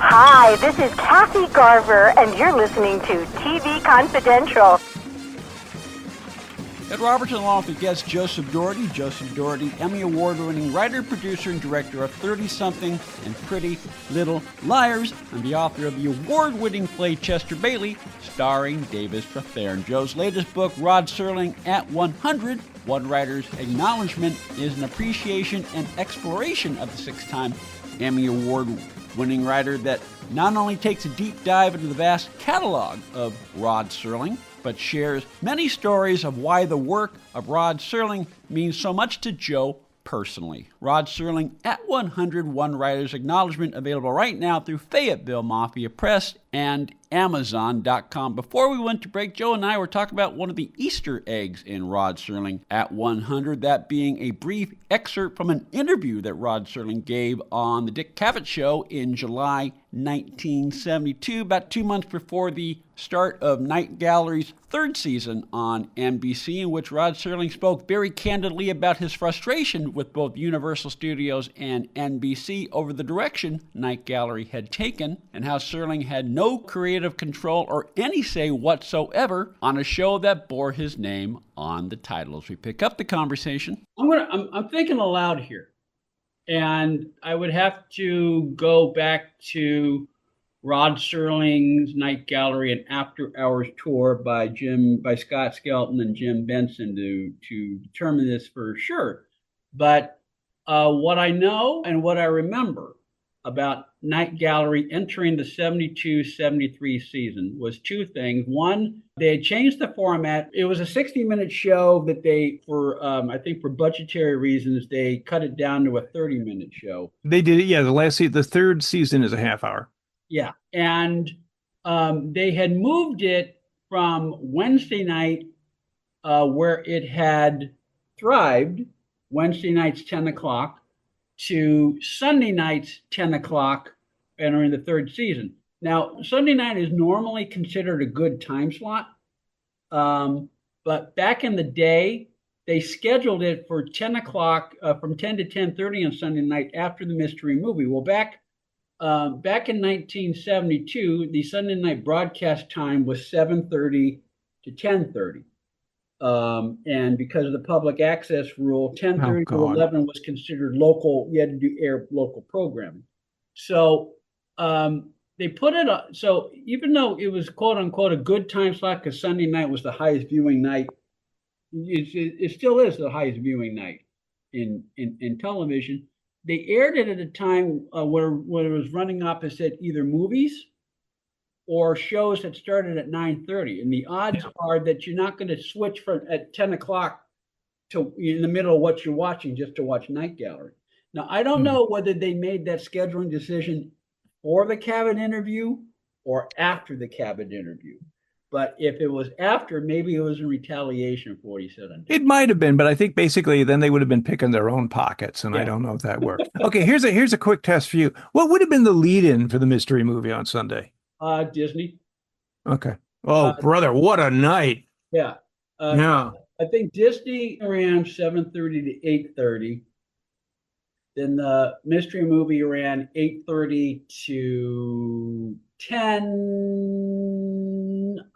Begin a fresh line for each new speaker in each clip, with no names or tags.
Hi, this is Kathy Garver, and you're listening to TV Confidential.
Ed Robertson, along with guest Joseph Dougherty. Joseph Dougherty, Emmy Award-winning writer, producer, and director of 30-something and Pretty Little Liars, and the author of the award-winning play Chester Bailey, starring Davis Prathairn. Joe's latest book, Rod Serling at 100, One Writer's Acknowledgement, is an appreciation and exploration of the six-time Emmy Award-winning writer that not only takes a deep dive into the vast catalog of Rod Serling, but shares many stories of why the work of Rod Serling means so much to Joe personally. Rod Serling at 100, One Writer's Acknowledgement, available right now through Fayetteville Mafia Press and Amazon.com. Before we went to break, Joe and I were talking about one of the Easter eggs in Rod Serling at 100, that being a brief excerpt from an interview that Rod Serling gave on the Dick Cavett Show in July 1972, about 2 months before the start of Night Gallery's third season on NBC, in which Rod Serling spoke very candidly about his frustration with both Universal Studios and NBC over the direction Night Gallery had taken, and how Serling had no creative control or any say whatsoever on a show that bore his name on the title. As we pick up the conversation, I'm thinking aloud here, and I would have to go back to Rod Serling's Night Gallery and After Hours tour by Scott Skelton and Jim Benson to determine this for sure. But what I know and what I remember about Night Gallery entering the 72-73 season was two things. One, they had changed the format. It was a 60-minute show that they, I think for budgetary reasons, they cut it down to a 30-minute show.
They did it, yeah. The third season is a half hour.
Yeah, and they had moved it from Wednesday night, where it had thrived, Wednesday nights 10 o'clock, to Sunday nights 10 o'clock, entering the third season. Now, Sunday night is normally considered a good time slot, but back in the day, they scheduled it for 10 o'clock, from 10 to 10:30 on Sunday night after the mystery movie. Well, back in 1972, the Sunday night broadcast time was 7:30 to 10:30. And because of the public access rule, 10:30 to 11 was considered local. You had to air local programming. So they put it up. So even though it was quote unquote a good time slot, because Sunday night was the highest viewing night, it still is the highest viewing night in television. They aired it at a time where it was running opposite either movies or shows that started at 9:30. And the odds are that you're not going to switch from at 10 o'clock to in the middle of what you're watching just to watch Night Gallery. Now, I don't know whether they made that scheduling decision for the Cavett interview or after the Cavett interview. But if it was after, maybe it was in retaliation for what he said on TV.
It might have been, but I think basically then they would have been picking their own pockets, and I don't know if that worked. Okay, here's a quick test for you. What would have been the lead-in for the mystery movie on Sunday?
Disney.
Okay. Oh, brother, what a night.
Yeah.
Yeah.
I think Disney ran 7:30 to 8:30. Then the mystery movie ran 8:30 to 10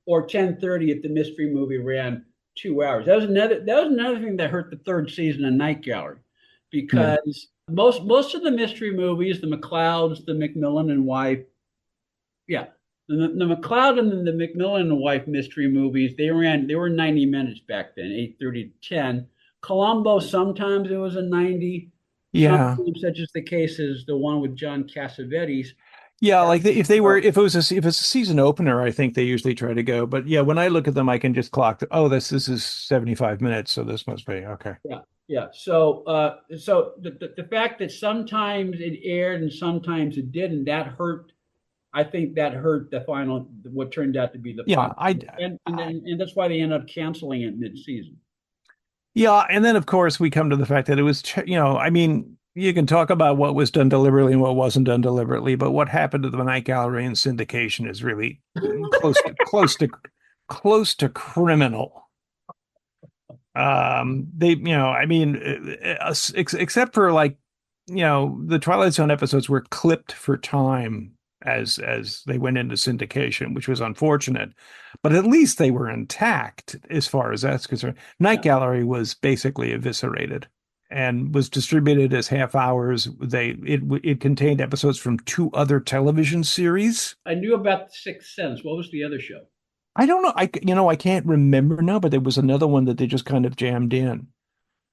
or 10:30 if the mystery movie ran 2 hours. That was another thing that hurt the third season of Night Gallery, because most of the mystery movies, the McLeods, the McMillan and wife, the McLeod and the McMillan and wife mystery movies, they were 90 minutes back then, 8:30 to 10. Columbo, sometimes it was a 90.
Yeah.
Sometimes, such as the case is the one with John Cassavetes.
Yeah, like if it was a season opener, I think they usually try to go. But yeah, when I look at them, I can just clock. This is 75 minutes, so this must be okay.
Yeah. So the fact that sometimes it aired and sometimes it didn't, that hurt. I think that hurt the final, what turned out to be the final. And that's why they ended up canceling it mid-season.
Yeah, and then of course we come to the fact that it was, you can talk about what was done deliberately and what wasn't done deliberately, but what happened to the Night Gallery and syndication is really close to criminal. Except for the Twilight Zone episodes were clipped for time as they went into syndication, which was unfortunate. But at least they were intact as far as that's concerned. Night Gallery was basically eviscerated and was distributed as half hours. It contained episodes from 2 other television series.
I knew about The Sixth Sense. What was the other show?
I don't know. I can't remember now, but there was another one that they just kind of jammed in.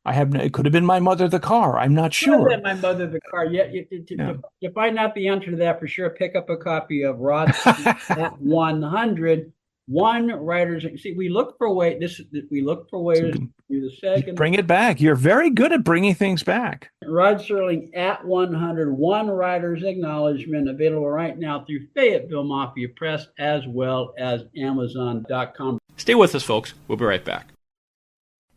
It could have been My Mother the Car. I'm not sure.
My Mother the Car. Yeah, to find out the answer to that for sure, pick up a copy of Rod at 100. One writers. See, we look for ways. We look for ways to do the second.
Bring it back. You're very good at bringing things back.
Rod Serling at 100. One writer's acknowledgement available right now through Fayetteville Mafia Press as well as Amazon.com. Stay with us, folks. We'll be right back.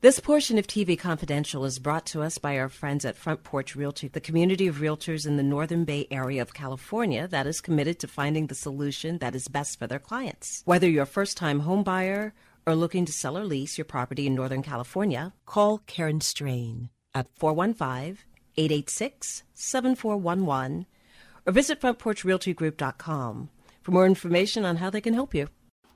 This portion of TV Confidential is brought to us by our friends at Front Porch Realty, the community of realtors in the Northern Bay Area of California that is committed to finding the solution that is best for their clients. Whether you're a first-time home buyer or looking to sell or lease your property in Northern California, call Karen Strain at 415-886-7411 or visit frontporchrealtygroup.com for more information on how they can help you.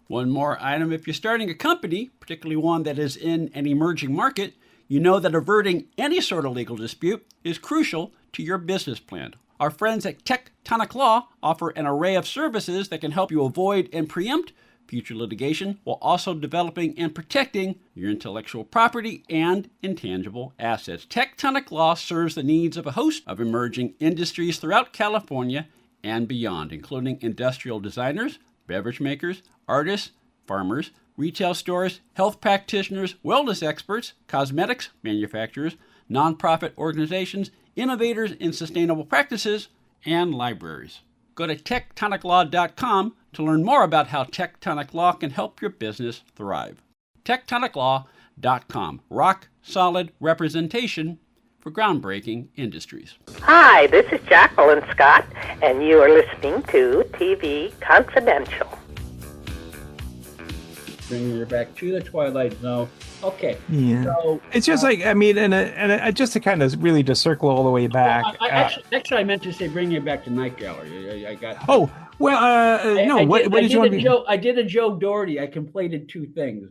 One more item. If you're starting a company, particularly one that is in an emerging market, you know that averting any sort of legal dispute is crucial to your business plan. Our friends at Tectonic Law offer an array of services that can help you avoid and preempt future litigation while also developing and protecting your intellectual property and intangible assets. Tectonic Law serves the needs of a host of emerging industries throughout California and beyond, including industrial designers, beverage makers, artists, farmers, retail stores, health practitioners, wellness experts, cosmetics manufacturers, nonprofit organizations, innovators in sustainable practices, and libraries. Go to tectoniclaw.com to learn more about how Tectonic Law can help your business thrive. tectoniclaw.com. Rock solid representation for groundbreaking industries.
Hi, this is Jacqueline Scott, and you are listening to TV Confidential.
Bringing you back to the Twilight Zone. Okay.
Yeah. So, it's just just to kind of really to circle all the way back.
Actually, I meant to say bring you back to Night Gallery. I got.
Oh well, no. What did you want to do?
I did a Joe Dougherty. I conflated 2 things.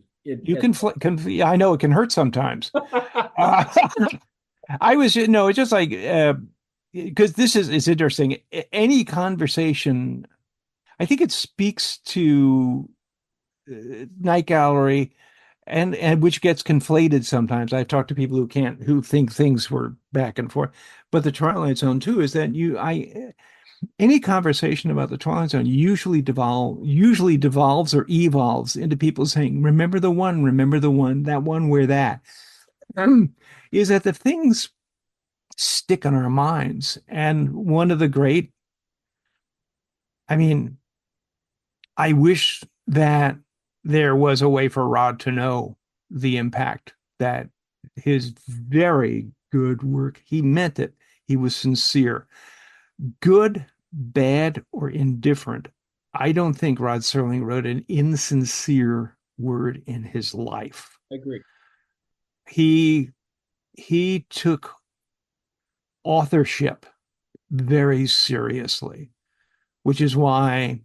I know it can hurt sometimes. It's just like because this is interesting. Any conversation, I think it speaks to Night Gallery, and which gets conflated sometimes. I've talked to people who think things were back and forth, but the Twilight Zone too is that any conversation about the Twilight Zone usually devolves or evolves into people saying, remember the one, that one where that is that the things stick in our minds. And one of the great, I wish that there was a way for Rod to know the impact that his very good work, he meant it. He was sincere. Good, bad, or indifferent, I don't think Rod Serling wrote an insincere word in his life.
I agree.
He took authorship very seriously, which is why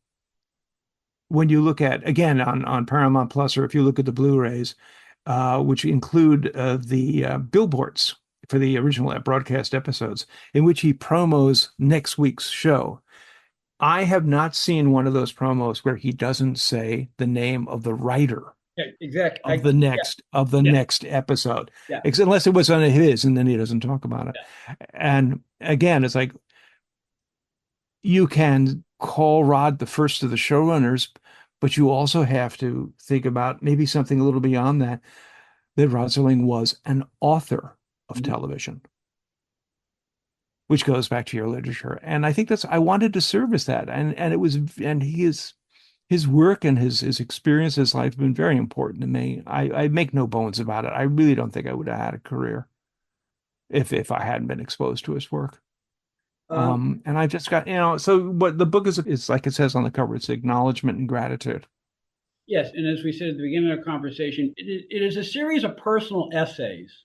when you look at, again, on Paramount Plus, or if you look at the Blu-rays, which include the billboards for the original broadcast episodes, in which he promos next week's show, I have not seen one of those promos where he doesn't say the name of the writer of the next episode, unless it was on his, and then he doesn't talk about it. And again, it's like you can call Rod the first of the showrunners, but you also have to think about maybe something a little beyond that Rod Serling was an author of television, which goes back to your literature. And I think I wanted to service that. And his work and his experience, his life have been very important to me. I make no bones about it. I really don't think I would have had a career if I hadn't been exposed to his work. And I've just got, so what the book is like it says on the cover, it's acknowledgement and gratitude.
Yes. And as we said at the beginning of our conversation, it is a series of personal essays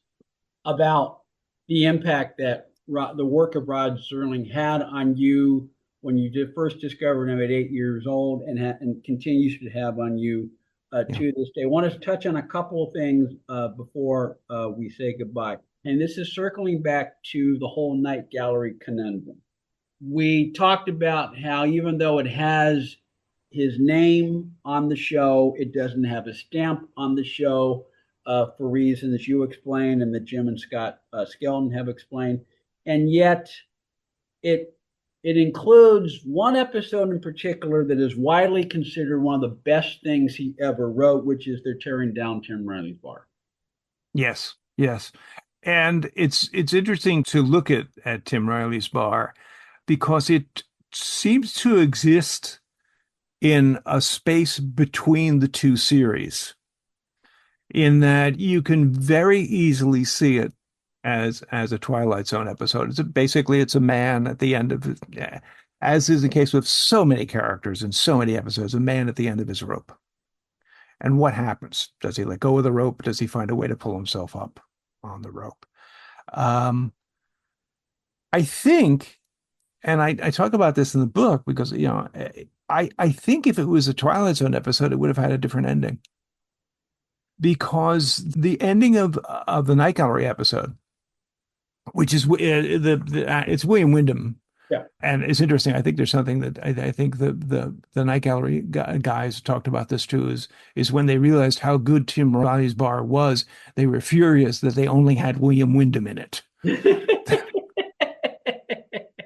about the impact that the work of Rod Serling had on you when you did first discovered him at 8 years old, and continues to have on you to this day. I want to touch on a couple of things before we say goodbye. And this is circling back to the whole Night Gallery conundrum. We talked about how even though it has his name on the show, it doesn't have a stamp on the show for reasons you explained and that Jim and Scott Skelton have explained. And yet it includes one episode in particular that is widely considered one of the best things he ever wrote, which is they're tearing down Tim Riley's bar.
Yes, yes. And it's interesting to look at Tim Riley's bar because it seems to exist in a space between the two series, in that you can very easily see it as a Twilight Zone episode. It's a man at the end of it, as is the case with so many characters in so many episodes, a man at the end of his rope. And what happens? Does he let go of the rope? Does he find a way to pull himself up on the rope? I think, and I talk about this in the book because, I think if it was a Twilight Zone episode, it would have had a different ending. Because the ending of the Night Gallery episode, which is it's William Wyndham.
Yeah.
And it's interesting. I think there's something that I think the Night Gallery guys talked about this too, is when they realized how good Tim Riley's bar was, they were furious that they only had William Wyndham in it.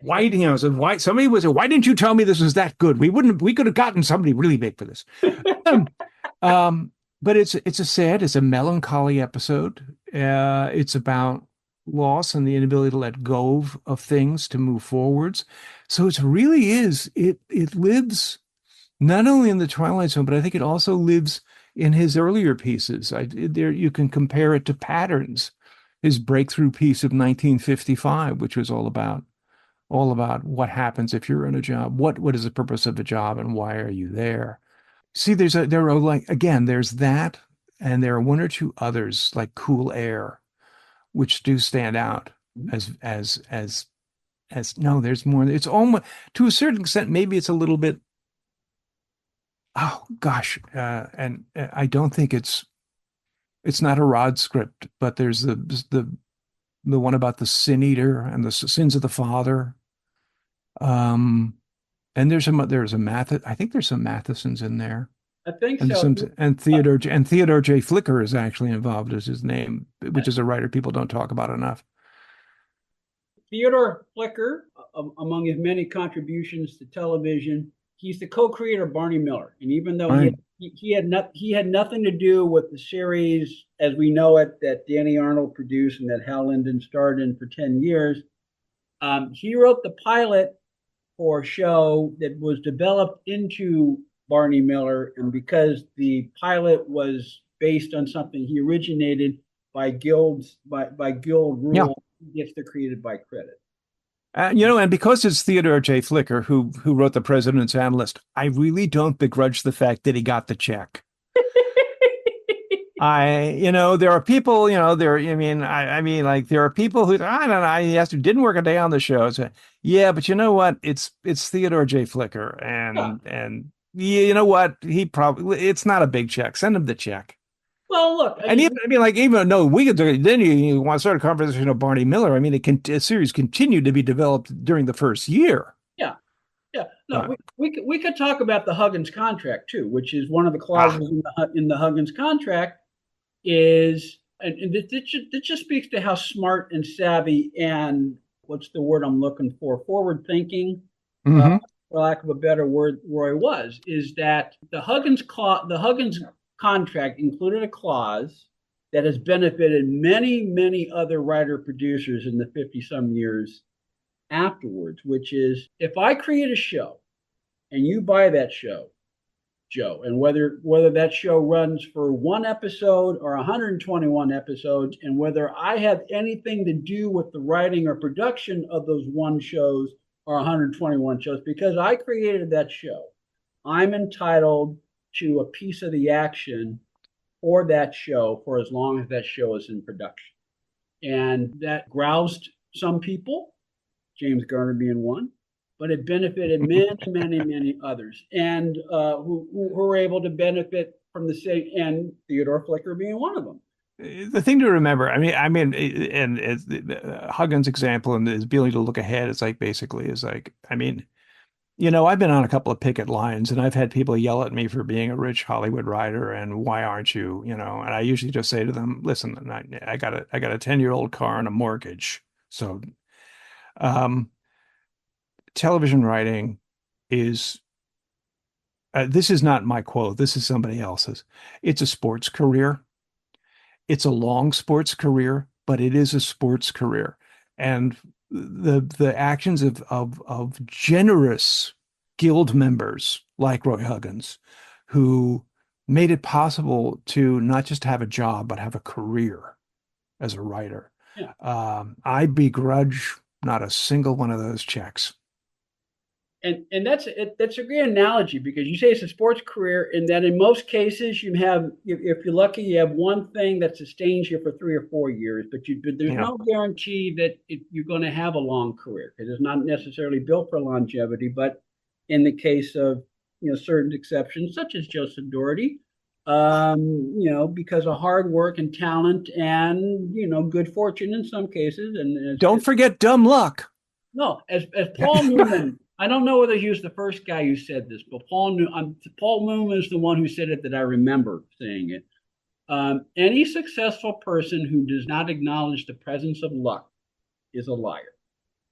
Why didn't you tell me this was that good? We could have gotten somebody really big for this. But it's a melancholy episode. It's about loss and the inability to let go of things to move forwards. So it lives not only in the Twilight Zone, but I think it also lives in his earlier pieces. You can compare it to Patterns, his breakthrough piece of 1955, which was all about what happens if you're in a job. What is the purpose of the job and why are you there? See, there's that, and there are one or two others like Cool Air, which do stand out as no, there's more. It's almost, to a certain extent, maybe it's a little bit, oh gosh. And I don't think it's not a Rod script, but there's the one about the sin eater and the sins of the father. And I think there's some Mathesons in there.
I think
and
so.
Theodore J. Flicker is actually involved as his name, which is a writer people don't talk about enough.
Theodore Flicker, among his many contributions to television, he's the co-creator of Barney Miller. And even though he had nothing to do with the series as we know it that Danny Arnold produced and that Hal Linden starred in for 10 years, he wrote the pilot for a show that was developed into Barney Miller, and because the pilot was based on something he originated by guild rule, he gets the created by credit.
And because it's Theodore J. Flicker who wrote The President's Analyst, I really don't begrudge the fact that he got the check. There are people, there are people who, I don't know, he didn't work a day on the show. So, yeah, but you know what? It's Theodore J. Flicker, and you know what? It's not a big check. Send him the check.
Well, look,
even though we could, then you want to start a conversation of Barney Miller. I mean, a series continued to be developed during the first year.
Yeah. No, we could talk about the Huggins contract too, which is one of the clauses in the Huggins contract is, and it just speaks to how smart and savvy and what's the word I'm looking for, forward thinking. For lack of a better word, Roy was, is that the Huggins contract included a clause that has benefited many, many other writer-producers in the 50-some years afterwards, which is, if I create a show and you buy that show, Joe, and whether that show runs for one episode or 121 episodes, and whether I have anything to do with the writing or production of those one shows or 121 shows, because I created that show, I'm entitled to a piece of the action for that show for as long as that show is in production. And that groused some people, James Garner being one. but it benefited many, many, many others, and who were able to benefit from the same, and Theodore Flicker being one of them.
The thing to remember, and Huggins' example and his ability to look ahead is like basically is like, I've been on a couple of picket lines and I've had people yell at me for being a rich Hollywood writer and why aren't you, and I usually just say to them, listen, I got a 10-year-old car and a mortgage. So, television writing is, this is not my quote. This is somebody else's. It's a sports career. It's a long sports career, but it is a sports career. And the actions of generous guild members like Roy Huggins, who made it possible to not just have a job, but have a career as a writer.
Yeah.
I begrudge not a single one of those checks.
And that's a great analogy, because you say it's a sports career, and that in most cases you have, if you're lucky, you have one thing that sustains you for 3 or 4 years, but there's no guarantee that you're going to have a long career, because it's not necessarily built for longevity. But in the case of certain exceptions, such as Joseph Dougherty, because of hard work and talent and good fortune in some cases, and
don't forget dumb luck.
No, as Paul Newman. I don't know whether he was the first guy who said this, but Paul Newman is the one who said it that I remember saying it. Any successful person who does not acknowledge the presence of luck is a liar,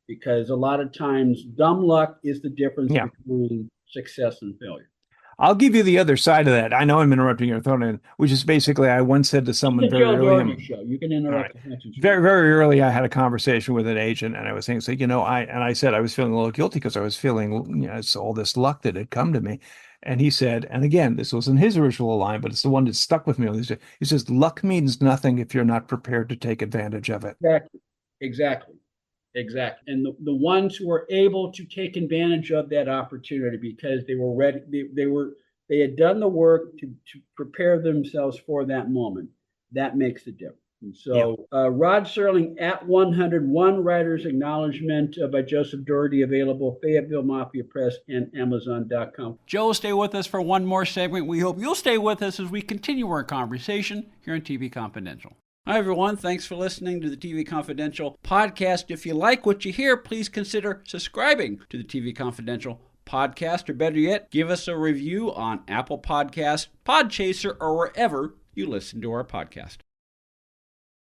because a lot of times dumb luck is the difference between success and failure.
I'll give you the other side of that. I know I'm interrupting your thought, which is basically I once said to someone very early.
You can interrupt.
Right. Very, very early, I had a conversation with an agent, and I was saying, I said I was feeling a little guilty because I was feeling, it's all this luck that had come to me. And he said, and again, this wasn't his original line, but it's the one that stuck with me. He says, luck means nothing if you're not prepared to take advantage of it.
Exactly. And the ones who were able to take advantage of that opportunity because they were ready, they had done the work to prepare themselves for that moment. That makes the difference. And so Rod Serling at 101 Writer's Acknowledgement by Joseph Dougherty, available Fayetteville Mafia Press and Amazon.com. Joe will stay with us for one more segment. We hope you'll stay with us as we continue our conversation here on TV Confidential. Hi, everyone. Thanks for listening to the TV Confidential podcast. If you like what you hear, please consider subscribing to the TV Confidential podcast, or better yet, give us a review on Apple Podcasts, Podchaser, or wherever you listen to our podcast.